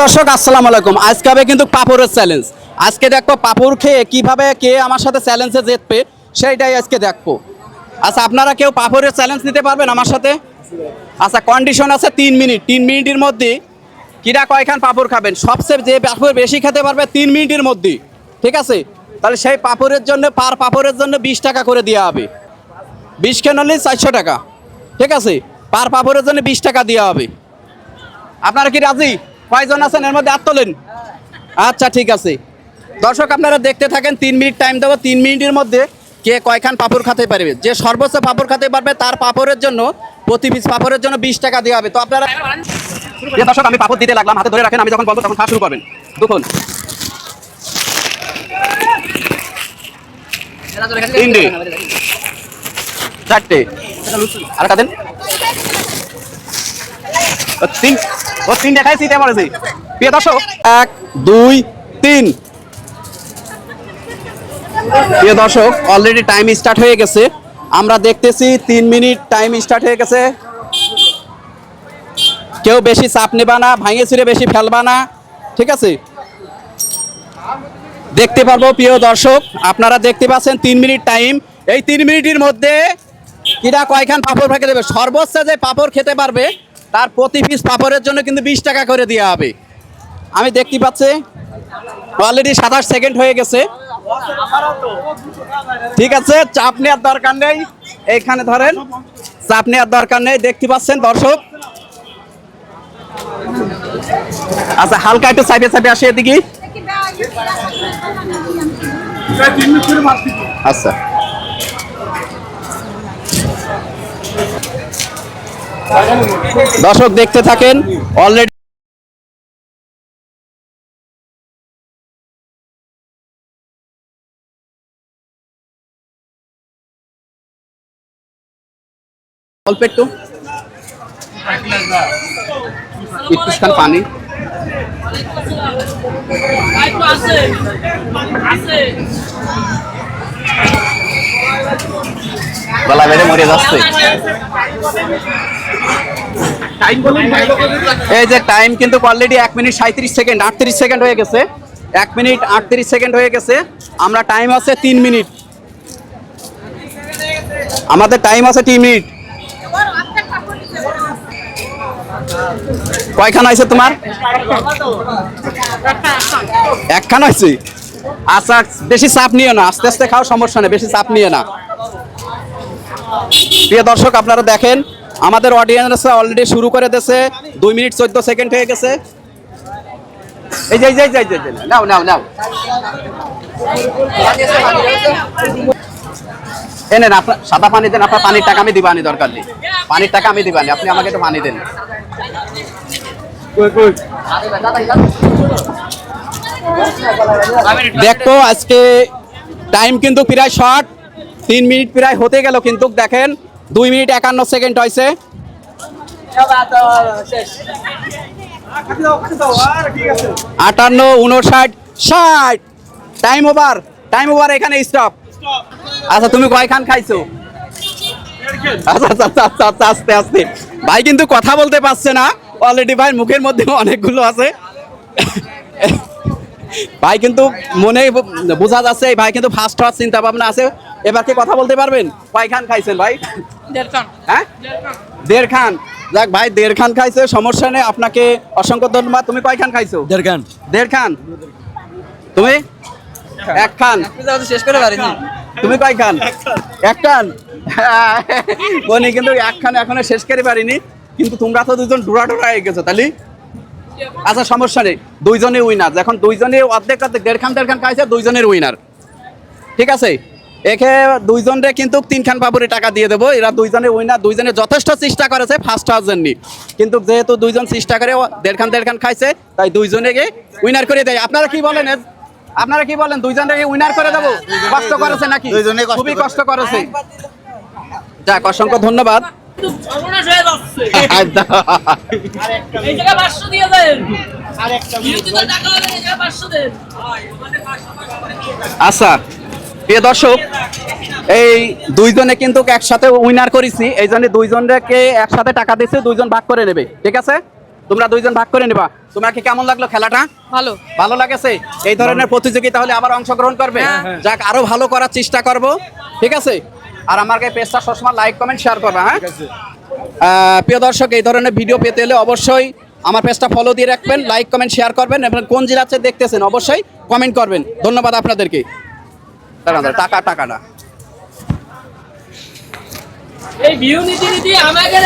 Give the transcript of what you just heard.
দর্শক আসসালামু আলাইকুম। আজকে হবে কিন্তু পাপড়ের চ্যালেঞ্জ। আজকে দেখবো পাপড় খেয়ে কিভাবে কে আমার সাথে চ্যালেঞ্জে জিতবে সেইটাই আজকে দেখবো। আচ্ছা, আপনারা কেউ পাপড়ের চ্যালেঞ্জ নিতে পারবেন আমার সাথে? আচ্ছা, কন্ডিশন আছে 3 মিনিট। 3 মিনিটের মধ্যে কিরা কয়খান পাপড় খাবেন, সবচেয়ে যে পাপড় বেশি খেতে পারবে 3 মিনিটের মধ্যে, ঠিক আছে? তাহলে সেই পাপড়ের জন্য পার পাপড়ের জন্য 20 টাকা করে দেওয়া হবে। 20 কেন নিলে 400 টাকা, ঠিক আছে? পার পাপড়ের জন্য 20 টাকা দেওয়া হবে। আপনারা কি রাজি? কয়জন আছেন এর মধ্যে? হাত তোলেন। আচ্ছা, ঠিক আছে। দর্শক আপনারা দেখতে থাকেন, 3 মিনিট টাইম দেবো। 3 মিনিটের মধ্যে কে কয়খান পাপড় খেতে পারবে, যে সর্বোচ্চ পাপড় খেতে পারবে তার পাপড়ের জন্য প্রতি পিস পাপড়ের জন্য 20 টাকা দেওয়া হবে। তো আপনারা দর্শক আমি পাপড় দিতে লাগলাম, হাতে ধরে রাখেন, আমি যখন বলবো তখন খাওয়া শুরু করবেন। দেখুন, 3টে 4টে আর কাদেন তিন দেখাই সিটে মারেছি। প্রিয় দর্শক 1 2 3। প্রিয় দর্শক অলরেডি টাইম স্টার্ট হয়ে গেছে, আমরা দেখতেছি 3 মিনিট টাইম স্টার্ট হয়ে গেছে। কেউ বেশি চাপ নেবা না, ভাঙে ছিঁড়ে বেশি ফেলবা না, ঠিক আছে? দেখতে পারবো প্রিয় দর্শক, আপনারা দেখতে পাচ্ছেন 3 মিনিট টাইম। এই 3 মিনিটের মধ্যে কিরা কয়খান পাপড় ফেঁকে দেবে, সর্বোচ্চ যে পাপড় খেতে পারবে তার প্রতি পিস পাপড়ের জন্য কিন্তু 20 টাকা করে দেওয়া হবে। আমি দেখতে পাচ্ছি অলরেডি 27 সেকেন্ড হয়ে গেছে, ঠিক আছে? চাপ নেওয়ার দরকার নেই, এইখানে ধরেন, চাপ নেওয়ার দরকার নেই। দেখতে পাচ্ছেন দর্শক। আচ্ছা, হালকা একটু সাইডে সাইডে আসে এদিকে। আচ্ছা, দর্শক দেখতে থাকেন অলরেডি অল্প একটু একটুখানি পানি। গলা বেড়ে মরে যাচ্ছে। এই যে টাইম কিন্তু অলরেডি 1 মিনিট 37 সেকেন্ড 38 সেকেন্ড হয়ে গেছে। 1 মিনিট 38 সেকেন্ড হয়ে গেছে। আমরা টাইম আছে 3 মিনিট, আমাদের টাইম আছে 3 মিনিট। কয়খান আছে তোমার? একখান আছে। আচ্ছা, বেশি চাপ নিও না, আস্তে আস্তে খাও, সমস্যা নেই, বেশি চাপ নিয়ে না। প্রিয় দর্শক আপনারা দেখেন, আমাদের অডিয়েন্স অলরেডি শুরু করে দিয়েছে। 2 মিনিট 14 সেকেন্ড হয়ে গেছে। এই যে নাও নাও নাও, এনেন আপনার সাদা পানি দেন। আপনার পানির টাকা আমি দিবানি, দরকার নেই, পানির টাকা আমি দিবানি, আপনি আমাকে একটু পানি দেন। দেখো আজকে টাইম কিন্তু প্রায় শর্ট, 3 মিনিট প্রায় হতে গেল, কিন্তু দেখেন 2 মিনিট 51 সেকেন্ড হয়েছে। 58 59 60। টাইম ওভার, টাইম ওভার, এখানে স্টপ। আচ্ছা, তুমি কয়খান খাইছো? আচ্ছা, আস্তে আস্তে। ভাই কিন্তু কথা বলতে পারছে না, অলরেডি ভাই মুখের মধ্যে অনেকগুলো আছে। ভাই কিন্তু মনে বোঝা যাচ্ছে এই ভাই কিন্তু ফার্স্ট হওয়ার চিন্তা ভাবনা আছে। এবার কি কথা বলতে পারবেন? কয়খান খাইছেন ভাই? 1.5 খান। হ্যাঁ, 1.5 খান। যাক ভাই, 1.5 খান খাইছে, সমস্যা নেই, আপনাকে অসংখ্য ধন্যবাদ। তুমি কয়খান খাইছো? 1.5 খান। 1.5 খান। তুমি 1 খান শেষ করে পারিনি। তুমি কয়খান? 1 খান। উনি কিন্তু 1 খান এখনো শেষ করে পারিনি, কিন্তু তোমরা তো দুজন ডোরা হয়ে গেছো তাহলে। আচ্ছা, সমস্যা নেই, দুইজনে উইনার। যখন দুইজনে অর্ধেক 1.5 খান খাইছে, দুইজনের উইনার, ঠিক আছে? একে দুইজনে কিন্তু 3 খান পাপড়ি টাকা দিয়ে দেবো। এরা দুইজনে উইনার, দুইজনে যথেষ্ট চেষ্টা করেছে ফার্স্ট হওয়ার জন্য, কিন্তু যেহেতু দুইজন চেষ্টা করে 1.5 খান খাইছে, তাই দুইজনেকে উইনার করে দেয়। আপনারা কি বলেন? আপনারা কি বলেন? দুইজনকে উইনার করে দেবো? কষ্ট করেছে নাকি? খুবই কষ্ট করেছে। যাক, অসংখ্য ধন্যবাদ। আচ্ছা, প্রিয় দর্শক, এই দুইজনে কিন্তু একসাথে উইনার করেছি, এই জন্য দুইজনকে একসাথে টাকা দিচ্ছি, দুইজন ভাগ করে নেবে, ঠিক আছে? তোমরা দুইজন ভাগ করে নিবা। তোমার কি কেমন লাগলো খেলাটা? ভালো। ভালো লাগেছে? এই ধরনের প্রতিযোগিতা হলে আবার অংশগ্রহণ করবে? যাক, আরো ভালো করার চেষ্টা করব, ঠিক আছে? আর আমার পেজটা সবসময় লাইক কমেন্ট শেয়ার করবা, হ্যাঁ? প্রিয় দর্শক, এই ধরনের ভিডিও পেতে হলে অবশ্যই আমার পেজটা ফলো দিয়ে রাখবেন, লাইক কমেন্ট শেয়ার করবেন এবং কোন জেলাতে দেখতেছেন অবশ্যই কমেন্ট করবেন। ধন্যবাদ আপনাদেরকে। টাকাটা এই ভিউ নীতি আমাকে